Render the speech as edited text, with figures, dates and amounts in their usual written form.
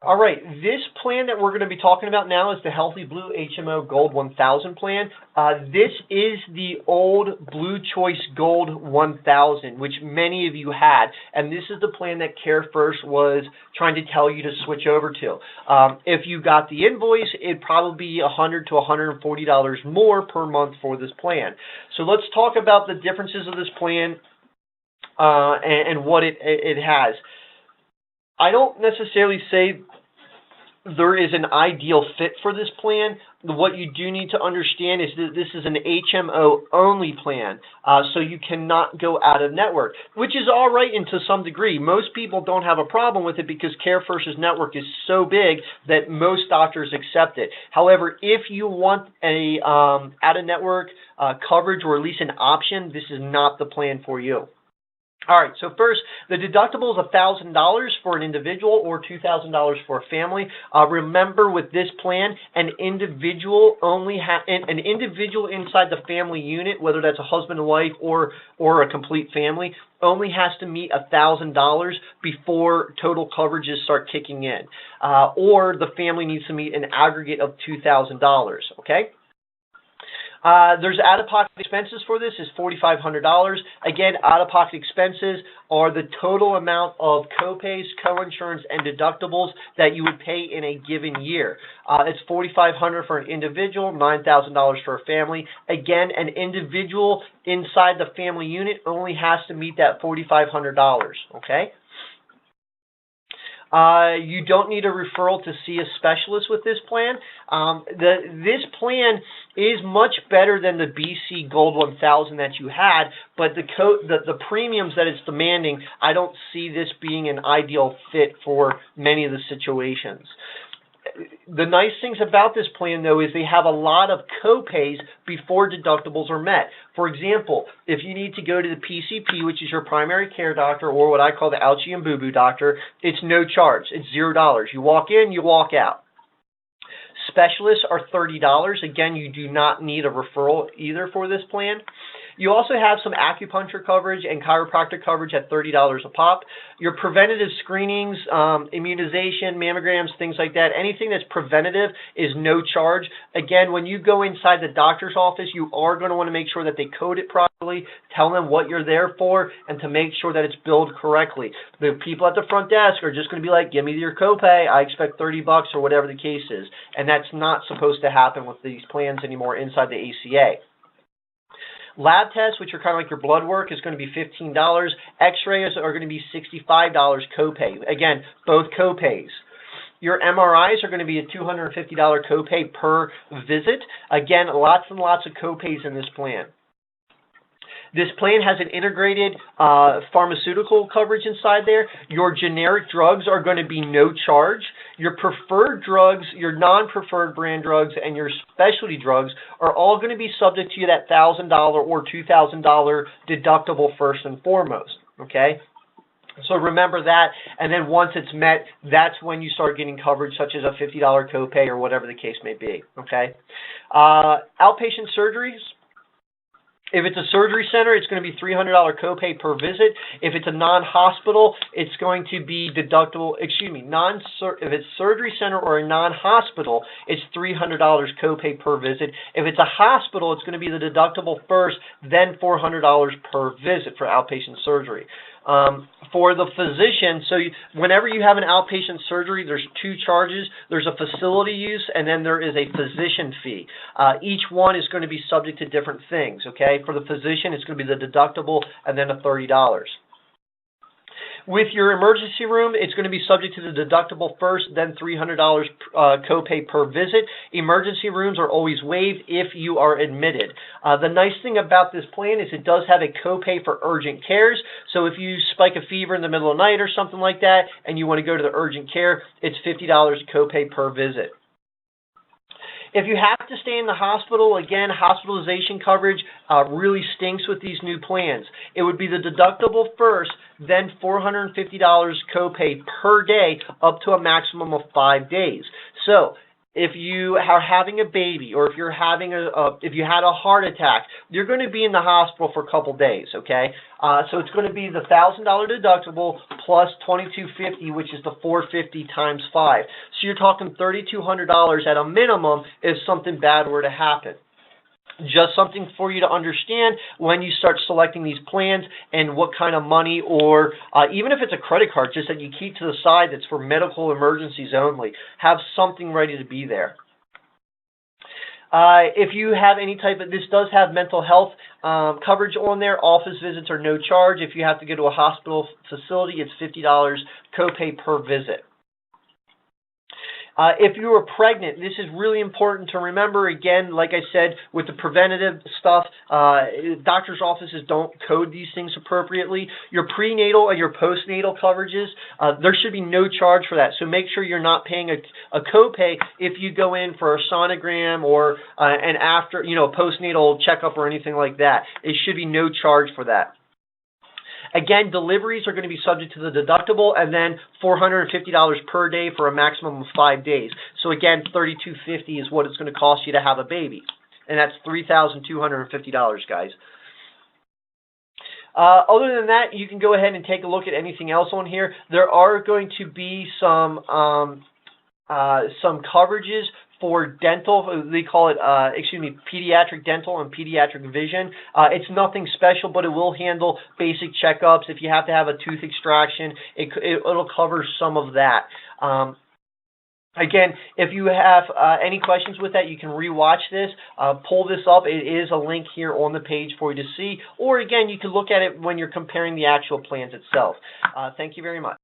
All right, this plan that we're going to be talking about now is the Healthy Blue HMO Gold 1000 plan. This is the old Blue Choice Gold 1000, which many of you had, and this is the plan that CareFirst was trying to tell you to switch over to. If you got the invoice, it'd probably be $100 to $140 more per month for this plan. So let's talk about the differences of this plan and what it has. I don't necessarily say there is an ideal fit for this plan. What you do need to understand is that this is an HMO only plan, so you cannot go out of network, which is all right to some degree. Most people don't have a problem with it because CareFirst's network is so big that most doctors accept it. However, if you want a out of network coverage or at least an option, this is not the plan for you. All right, so first, the deductible is $1,000 for an individual or $2,000 for a family. Remember, with this plan, an individual inside the family unit, whether that's a husband and wife or a complete family, only has to meet $1,000 before total coverages start kicking in, or the family needs to meet an aggregate of $2,000. Okay. There's out-of-pocket expenses for this is $4,500. Again, out-of-pocket expenses are the total amount of copays, coinsurance, and deductibles that you would pay in a given year. It's $4,500 for an individual, $9,000 for a family. Again, an individual inside the family unit only has to meet that $4,500. Okay. You don't need a referral to see a specialist with this plan. This plan is much better than the BC Gold 1000 that you had, but the premiums that it's demanding, I don't see this being an ideal fit for many of the situations. The nice things about this plan, though, is they have a lot of copays before deductibles are met. For example, if you need to go to the PCP, which is your primary care doctor, or what I call the Ouchie and Boo Boo doctor, it's no charge. It's $0. You walk in, you walk out. Specialists are $30. Again, you do not need a referral either for this plan. You also have some acupuncture coverage and chiropractic coverage at $30 a pop. Your preventative screenings, immunization, mammograms, things like that, anything that's preventative is no charge. Again, when you go inside the doctor's office, you are going to want to make sure that they code it properly, tell them what you're there for, and to make sure that it's billed correctly. The people at the front desk are just going to be like, give me your copay, I expect $30 or whatever the case is. And that's not supposed to happen with these plans anymore inside the ACA. Lab tests, which are kind of like your blood work, is going to be $15. X-rays are going to be $65 copay. Again, both copays. Your MRIs are going to be a $250 copay per visit. Again, lots and lots of copays in this plan. This plan has an integrated pharmaceutical coverage inside there. Your generic drugs are going to be no charge. Your preferred drugs, your non-preferred brand drugs, and your specialty drugs are all going to be subject to that $1,000 or $2,000 deductible first and foremost. Okay? So remember that, and then once it's met, that's when you start getting coverage such as a $50 copay or whatever the case may be. Okay? Outpatient surgeries. If it's a surgery center, it's going to be $300 copay per visit. If it's a non-hospital, it's going to be deductible, if it's surgery center or a non-hospital, it's $300 copay per visit. If it's a hospital, it's going to be the deductible first, then $400 per visit for outpatient surgery. For the physician, whenever you have an outpatient surgery, there's two charges. There's a facility use, and then there is a physician fee. Each one is going to be subject to different things, okay? For the physician, it's going to be the deductible and then a $30. With your emergency room, it's going to be subject to the deductible first, then $300 copay per visit. Emergency rooms are always waived if you are admitted. The nice thing about this plan is it does have a copay for urgent cares. So if you spike a fever in the middle of the night or something like that, and you want to go to the urgent care, it's $50 copay per visit. If you have to stay in the hospital, again, hospitalization coverage really stinks with these new plans. It would be the deductible first, then $450 copay per day up to a maximum of 5 days. So if you are having a baby, or if you're having if you had a heart attack, you're going to be in the hospital for a couple days, okay? So it's going to be the $1,000 deductible plus $2,250, which is the $450 times 5. So you're talking $3,200 at a minimum if something bad were to happen. Just something for you to understand when you start selecting these plans and what kind of money, or even if it's a credit card, just that you keep to the side that's for medical emergencies only. Have something ready to be there. If you have any type of, this does have mental health coverage on there. Office visits are no charge. If you have to go to a hospital facility, it's $50 copay per visit. If you were pregnant, this is really important to remember. Again, like I said, with the preventative stuff, doctors' offices don't code these things appropriately. Your prenatal and your postnatal coverages, there should be no charge for that. So make sure you're not paying a copay if you go in for a sonogram or an after, postnatal checkup or anything like that. It should be no charge for that. Again, deliveries are going to be subject to the deductible, and then $450 per day for a maximum of 5 days. So again, $3,250 is what it's going to cost you to have a baby, and that's $3,250, guys. Other than that, you can go ahead and take a look at anything else on here. There are going to be some coverages for dental. They call it, pediatric dental and pediatric vision. It's nothing special, but it will handle basic checkups. If you have to have a tooth extraction, it'll cover some of that. Again, if you have any questions with that, you can rewatch this, pull this up. It is a link here on the page for you to see. Or again, you can look at it when you're comparing the actual plans itself. Thank you very much.